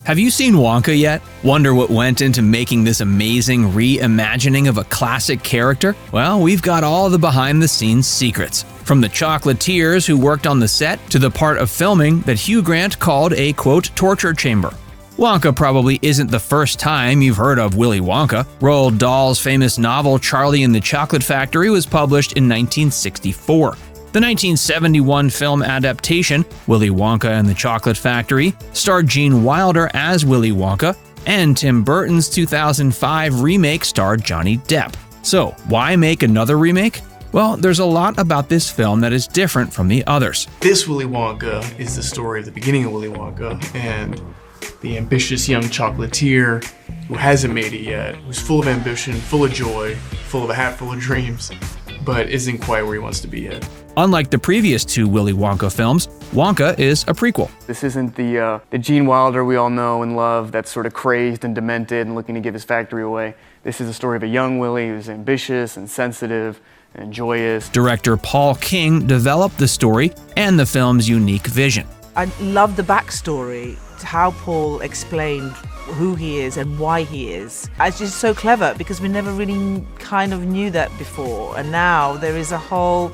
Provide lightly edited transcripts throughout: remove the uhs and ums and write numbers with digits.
Have you seen Wonka yet? Wonder what went into making this amazing reimagining of a classic character? Well, we've got all the behind-the-scenes secrets. From the chocolatiers who worked on the set to the part of filming that Hugh Grant called a, quote, torture chamber. Wonka probably isn't the first time you've heard of Willy Wonka. Roald Dahl's famous novel Charlie and the Chocolate Factory was published in 1964. The 1971 film adaptation, Willy Wonka and the Chocolate Factory, starred Gene Wilder as Willy Wonka, and Tim Burton's 2005 remake starred Johnny Depp. So, why make another remake? Well, there's a lot about this film that is different from the others. This Willy Wonka is the story of the beginning of Willy Wonka and the ambitious young chocolatier who hasn't made it yet, who's full of ambition, full of joy, full of a hat full of dreams, but isn't quite where he wants to be yet. Unlike the previous two Willy Wonka films, Wonka is a prequel. This isn't the Gene Wilder we all know and love that's sort of crazed and demented and looking to give his factory away. This is the story of a young Willy who's ambitious and sensitive and joyous. Director Paul King developed the story and the film's unique vision. I love the backstory, how Paul explained who he is and why he is. It's just so clever because we never really kind of knew that before, and now there's a whole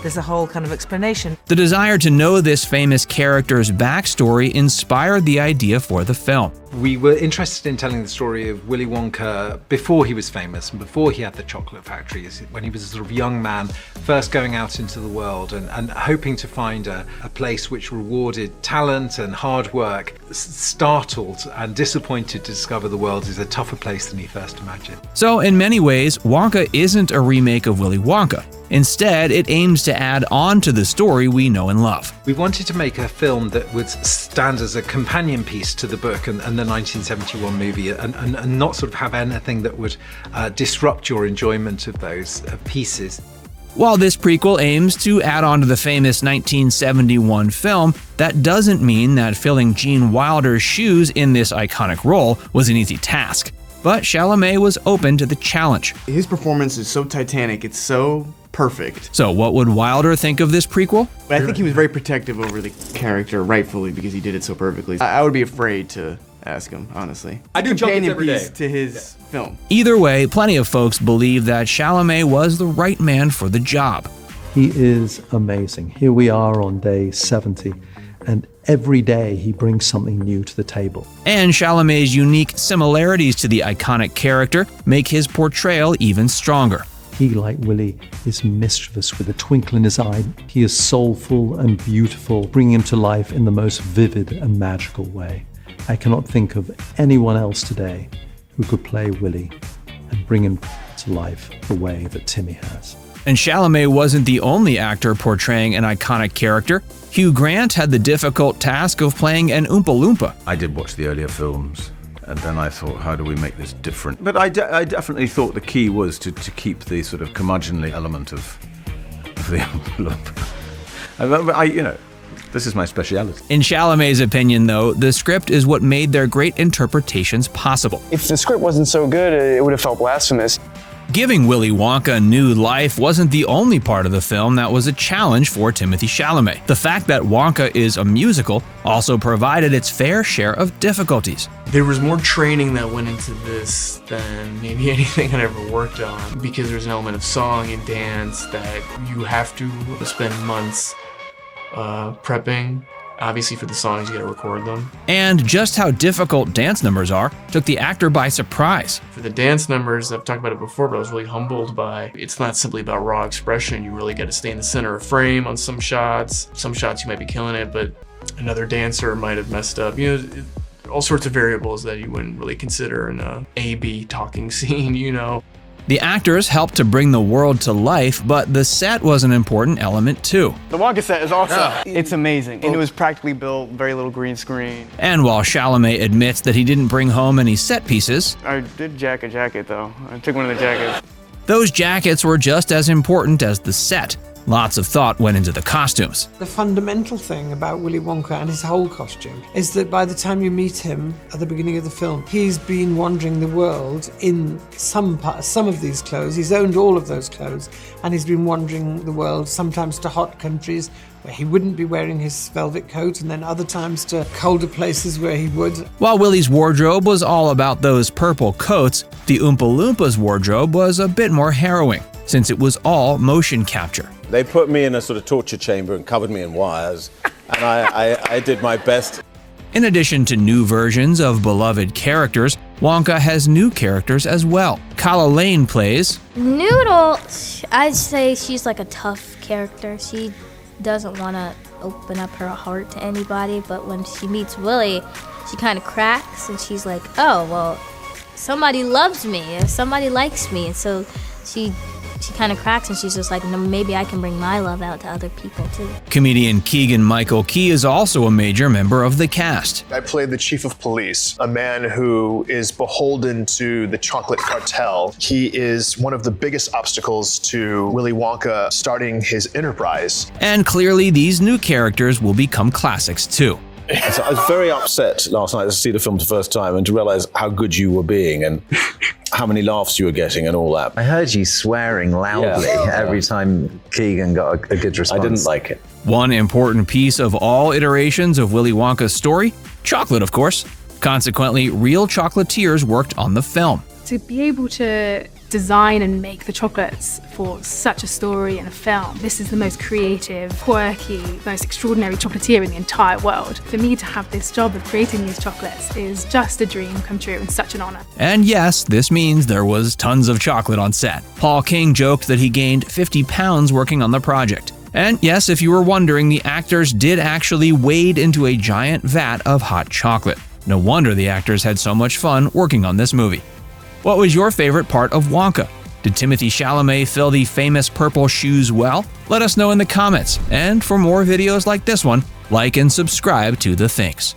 kind of explanation. The desire to know this famous character's backstory inspired the idea for the film. We were interested in telling the story of Willy Wonka before he was famous and before he had the chocolate factory, when he was a sort of young man, first going out into the world and hoping to find a place which rewarded talent and hard work. Startled and disappointed to discover the world is a tougher place than he first imagined. So in many ways, Wonka isn't a remake of Willy Wonka. Instead, it aims to add on to the story we know and love. We wanted to make a film that would stand as a companion piece to the book and the 1971 movie and not sort of have anything that would disrupt your enjoyment of those pieces. While this prequel aims to add on to the famous 1971 film, that doesn't mean that filling Gene Wilder's shoes in this iconic role was an easy task. But Chalamet was open to the challenge. His performance is so titanic, it's so perfect. So what would Wilder think of this prequel? I think he was very protective over the character, rightfully, because he did it so perfectly. I would be afraid to ask him, honestly. I do companion every day piece to his film. Either way, plenty of folks believe that Chalamet was the right man for the job. He is amazing. Here we are on day 70, and every day he brings something new to the table. And Chalamet's unique similarities to the iconic character make his portrayal even stronger. He, like Willy, is mischievous with a twinkle in his eye. He is soulful and beautiful, bringing him to life in the most vivid and magical way. I cannot think of anyone else today who could play Willy and bring him to life the way that Timmy has. And Chalamet wasn't the only actor portraying an iconic character. Hugh Grant had the difficult task of playing an Oompa Loompa. I did watch the earlier films, and then I thought, how do we make this different? But I definitely thought the key was to keep the sort of curmudgeonly element of the Oompa Loompa. This is my speciality. In Chalamet's opinion, though, the script is what made their great interpretations possible. If the script wasn't so good, it would have felt blasphemous. Giving Willy Wonka new life wasn't the only part of the film that was a challenge for Timothee Chalamet. The fact that Wonka is a musical also provided its fair share of difficulties. There was more training that went into this than maybe anything I'd ever worked on, because there's an element of song and dance that you have to spend months prepping. Obviously for the songs, you gotta record them. And just how difficult dance numbers are took the actor by surprise. For the dance numbers, I've talked about it before, but I was really humbled by, it's not simply about raw expression. You really gotta stay in the center of frame on some shots. Some shots you might be killing it, but another dancer might have messed up. All sorts of variables that you wouldn't really consider in a A-B talking scene, The actors helped to bring the world to life, but the set was an important element too. The Wonka set is awesome. It's amazing. And it was practically built, very little green screen. And while Chalamet admits that he didn't bring home any set pieces, I did jack a jacket though. I took one of the jackets. those jackets were just as important as the set. Lots of thought went into the costumes. The fundamental thing about Willy Wonka and his whole costume is that by the time you meet him at the beginning of the film, he's been wandering the world in some of these clothes. He's owned all of those clothes, and he's been wandering the world, sometimes to hot countries where he wouldn't be wearing his velvet coat, and then other times to colder places where he would. While Willy's wardrobe was all about those purple coats, the Oompa Loompas' wardrobe was a bit more harrowing, since it was all motion capture. They put me in a sort of torture chamber and covered me in wires, and I did my best. In addition to new versions of beloved characters, Wonka has new characters as well. Kala Lane plays Noodle. I'd say she's like a tough character. She doesn't want to open up her heart to anybody, but when she meets Willy, she kind of cracks and she's like, oh, well, somebody loves me, somebody likes me, and so she kind of cracks and she's just like, no, maybe I can bring my love out to other people too. Comedian Keegan-Michael Key is also a major member of the cast. I played the chief of police, a man who is beholden to the chocolate cartel. He is one of the biggest obstacles to Willy Wonka starting his enterprise. And clearly these new characters will become classics too. So I was very upset last night to see the film for the first time and to realize how good you were being and how many laughs you were getting and all that. I heard you swearing loudly every time Keegan got a good response. I didn't like it. One important piece of all iterations of Willy Wonka's story, chocolate of course. Consequently, real chocolatiers worked on the film. To be able to design and make the chocolates for such a story and a film, this is the most creative, quirky, most extraordinary chocolatier in the entire world. For me to have this job of creating these chocolates is just a dream come true and such an honor. And yes, this means there was tons of chocolate on set. Paul King joked that he gained 50 pounds working on the project. And yes, if you were wondering, the actors did actually wade into a giant vat of hot chocolate. No wonder the actors had so much fun working on this movie. What was your favorite part of Wonka? Did Timothee Chalamet fill the famous purple shoes well? Let us know in the comments. And for more videos like this one, like and subscribe to The Thinks.